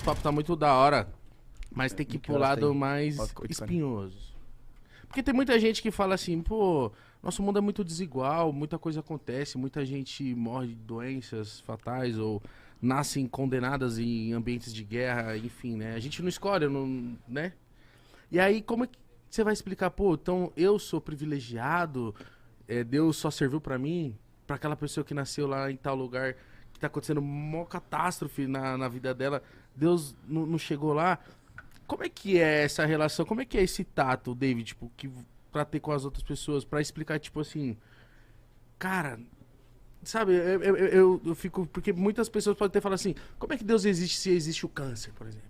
papo tá muito da hora, mas tem que ir pro lado mais Pode continuar. espinhoso. Porque tem muita gente que fala assim, pô, nosso mundo é muito desigual, muita coisa acontece, muita gente morre de doenças fatais ou nascem condenadas em ambientes de guerra, enfim, né? A gente não escolhe, não, né? E aí, como é que você vai explicar, pô, então eu sou privilegiado, Deus só serviu pra mim, pra aquela pessoa que nasceu lá em tal lugar, que tá acontecendo uma catástrofe na vida dela, Deus não chegou lá. Como é que é essa relação? Como é que é esse tato, David, tipo, que, pra ter com as outras pessoas, pra explicar, tipo assim, cara, sabe, eu fico, porque muitas pessoas podem ter falado assim, como é que Deus existe se existe o câncer, por exemplo?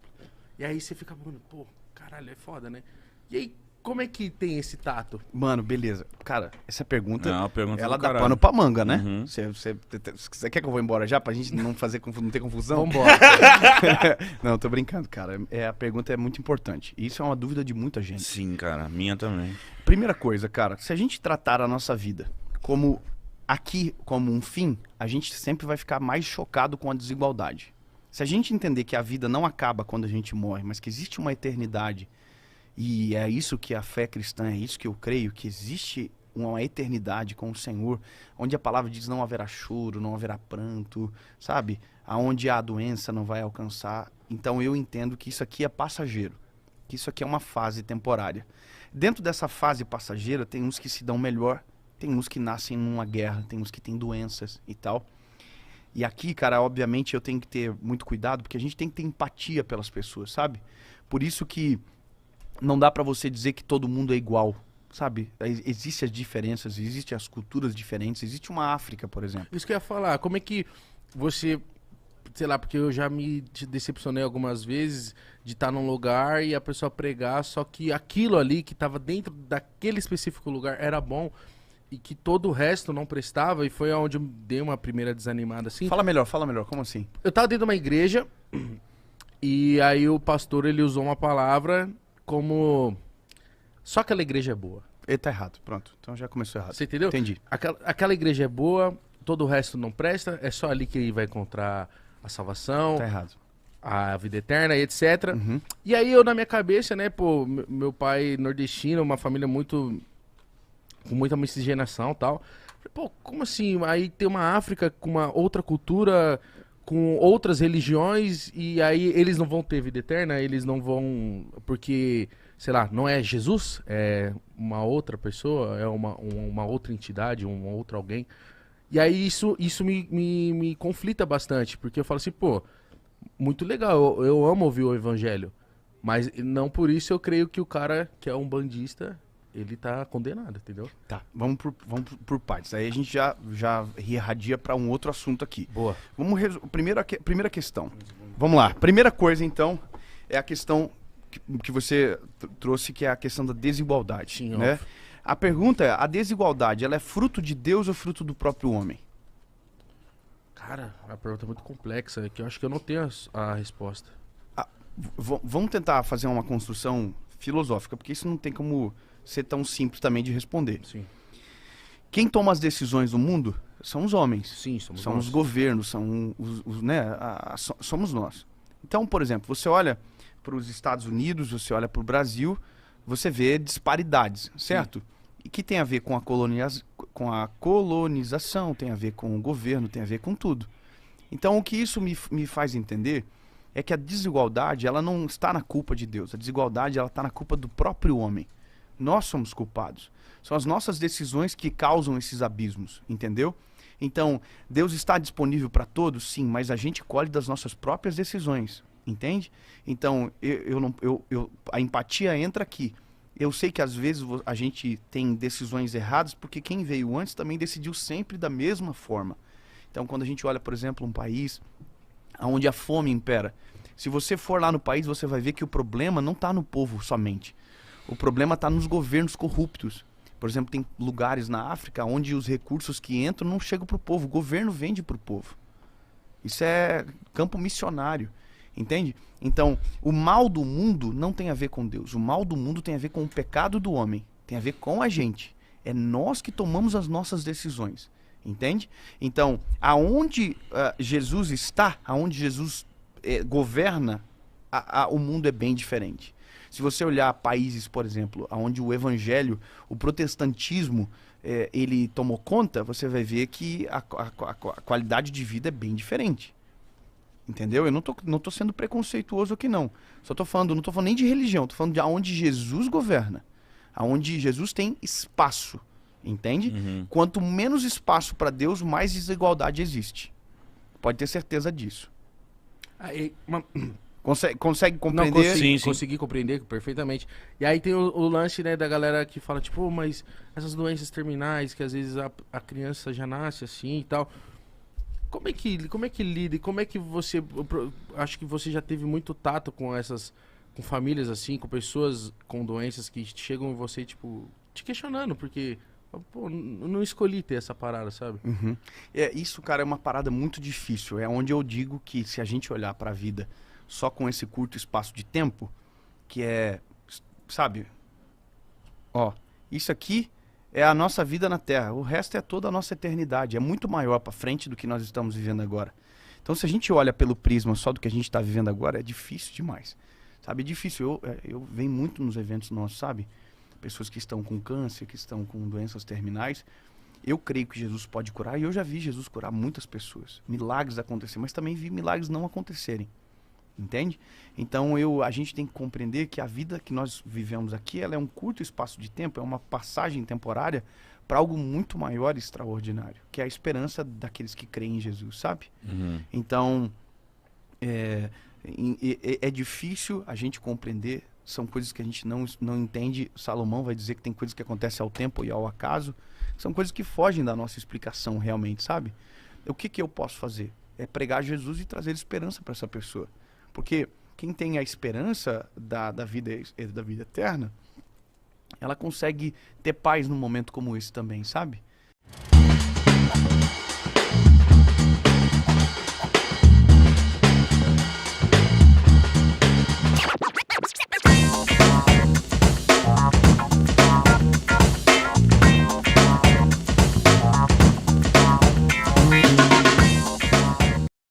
E aí você fica, mano, pô, caralho, é foda, né? E aí, como é que tem esse tato? Mano, beleza. Cara, essa pergunta, Não, a pergunta ela do dá caralho. pano pra manga, né? Uhum. Você quer que eu vou embora já, pra gente não ter confusão? Vambora. Não, tô brincando, cara. A pergunta é muito importante. Isso é uma dúvida de muita gente. Sim, cara, minha também. Primeira coisa, cara, se a gente tratar a nossa vida como como um fim, a gente sempre vai ficar mais chocado com a desigualdade. Se a gente entender que a vida não acaba quando a gente morre, mas que existe uma eternidade, e é isso que a fé cristã, é isso que eu creio, que existe uma eternidade com o Senhor, onde a palavra diz não haverá choro, não haverá pranto, sabe? Aonde a doença não vai alcançar. Então eu entendo que isso aqui é passageiro, que isso aqui é uma fase temporária. Dentro dessa fase passageira, tem uns que se dão melhor, tem uns que nascem numa guerra, tem uns que têm doenças e tal. E aqui, cara, obviamente eu tenho que ter muito cuidado, porque a gente tem que ter empatia pelas pessoas, sabe? Por isso que não dá pra você dizer que todo mundo é igual, sabe? Existem as diferenças, existem as culturas diferentes, existe uma África, por exemplo. Isso que eu ia falar, como é que você, sei lá, porque eu já me decepcionei algumas vezes de estar num lugar e a pessoa pregar, só que aquilo ali que tava dentro daquele específico lugar era bom e que todo o resto não prestava, e foi onde eu dei uma primeira desanimada assim. Fala melhor, como assim? Eu tava dentro de uma igreja e aí o pastor ele usou uma palavra como só aquela igreja é boa. Ele tá errado, pronto. Então já começou errado. Você entendeu? Entendi. Aquela igreja é boa, todo o resto não presta, é só ali que ele vai encontrar a salvação, Tá errado. a vida eterna e etc. Uhum. E aí eu na minha cabeça, né, pô, meu pai nordestino, uma família muito com muita miscigenação e tal. Falei, pô, como assim? Aí tem uma África com uma outra cultura, com outras religiões, e aí eles não vão ter vida eterna, eles não vão, porque, sei lá, não é Jesus, é uma outra pessoa, é uma outra entidade, um outro alguém. E aí isso me conflita bastante, porque eu falo assim, pô, muito legal, eu amo ouvir o evangelho, mas não por isso eu creio que o cara que é um bandista, ele tá condenado, entendeu? Tá, vamos por partes. Aí a gente já irradia pra um outro assunto aqui. Boa. Vamos primeira questão. Vamos lá. Primeira coisa, então, é a questão que você trouxe, que é a questão da desigualdade. Sim, né? óbvio. A pergunta é, a desigualdade, ela é fruto de Deus ou fruto do próprio homem? Cara, a pergunta é muito complexa, que eu acho que eu não tenho a resposta. Vamos tentar fazer uma construção filosófica, porque isso não tem como ser tão simples também de responder. Sim. Quem toma as decisões no mundo são os homens. Sim, somos São nós. os governos, são somos nós. Então, por exemplo, você olha para os Estados Unidos, você olha para o Brasil, você vê disparidades, certo? E que tem a ver com a colonização, tem a ver com o governo, tem a ver com tudo. Então, o que isso me faz entender é que a desigualdade, ela não está na culpa de Deus. A desigualdade, ela está na culpa do próprio homem. Nós somos culpados. São as nossas decisões que causam esses abismos, entendeu? Então, Deus está disponível para todos, sim, mas a gente colhe das nossas próprias decisões, entende? Então, a empatia entra aqui. Eu sei que às vezes a gente tem decisões erradas porque quem veio antes também decidiu sempre da mesma forma. Então, quando a gente olha, por exemplo, um país onde a fome impera, se você for lá no país, você vai ver que o problema não está no povo somente. O problema está nos governos corruptos. Por exemplo, tem lugares na África onde os recursos que entram não chegam para o povo. O governo vende para o povo. Isso é campo missionário. Entende? Então, o mal do mundo não tem a ver com Deus. O mal do mundo tem a ver com o pecado do homem. Tem a ver com a gente. É nós que tomamos as nossas decisões. Entende? Então, aonde Jesus está, aonde Jesus governa, o mundo é bem diferente. Se você olhar países, por exemplo, onde o evangelho, o protestantismo, ele tomou conta, você vai ver que a qualidade de vida é bem diferente. Entendeu? Eu não tô sendo preconceituoso aqui, não. Não tô falando nem de religião, tô falando de aonde Jesus governa. Aonde Jesus tem espaço. Entende? Uhum. Quanto menos espaço para Deus, mais desigualdade existe. Pode ter certeza disso. Aí, Consegue não, compreender? Sim, sim. consegui compreender perfeitamente. E aí tem o lance, né, da galera que fala, tipo, mas essas doenças terminais, que às vezes a criança já nasce assim e tal. Como é que lida? E como é que você... acho que você já teve muito tato com com famílias assim, com pessoas com doenças que chegam em você, tipo, te questionando, porque... Pô, não escolhi ter essa parada, sabe? Uhum. Isso, cara, é uma parada muito difícil. É onde eu digo que se a gente olhar para a vida só com esse curto espaço de tempo, que sabe? Ó, isso aqui é a nossa vida na Terra. O resto é toda a nossa eternidade. É muito maior para frente do que nós estamos vivendo agora. Então, se a gente olha pelo prisma só do que a gente está vivendo agora, é difícil demais. Sabe? É difícil. Eu venho muito nos eventos nossos, sabe? Pessoas que estão com câncer, que estão com doenças terminais. Eu creio que Jesus pode curar, e eu já vi Jesus curar muitas pessoas. Milagres acontecerem, mas também vi milagres não acontecerem. Entende? Então a gente tem que compreender que a vida que nós vivemos aqui, ela é um curto espaço de tempo, é uma passagem temporária para algo muito maior e extraordinário, que é a esperança daqueles que creem em Jesus, sabe? Uhum. Então, é difícil a gente compreender. São coisas que a gente não entende. Salomão vai dizer que tem coisas que acontecem ao tempo e ao acaso. São coisas que fogem da nossa explicação realmente, sabe? O que eu posso fazer? É pregar Jesus e trazer esperança para essa pessoa. Porque quem tem a esperança da vida eterna, ela consegue ter paz num momento como esse também, sabe?